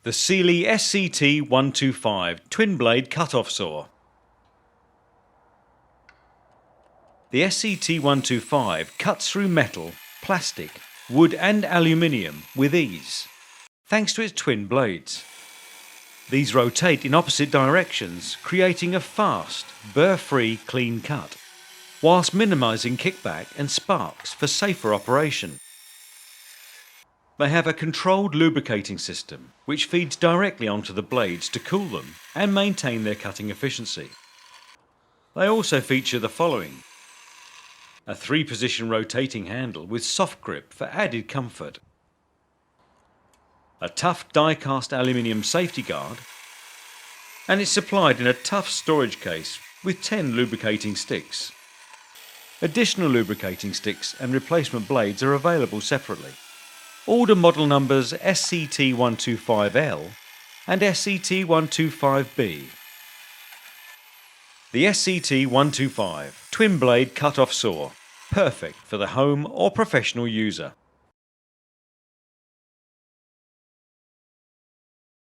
The Sealey SCT125 Twin Blade Cut-Off Saw. The SCT125 cuts through metal, plastic, wood and aluminium with ease, thanks to its twin blades. These rotate in opposite directions, creating a fast, burr-free clean cut, whilst minimising kickback and sparks for safer operation. They have a controlled lubricating system which feeds directly onto the blades to cool them and maintain their cutting efficiency. They also feature the following: a 3-position rotating handle with soft grip for added comfort, a tough die-cast aluminium safety guard, and it's supplied in a tough storage case with 10 lubricating sticks. Additional lubricating sticks and replacement blades are available separately. Order model numbers SCT125L and SCT125B. The SCT125 Twin Blade Cut-Off Saw, perfect for the home or professional user.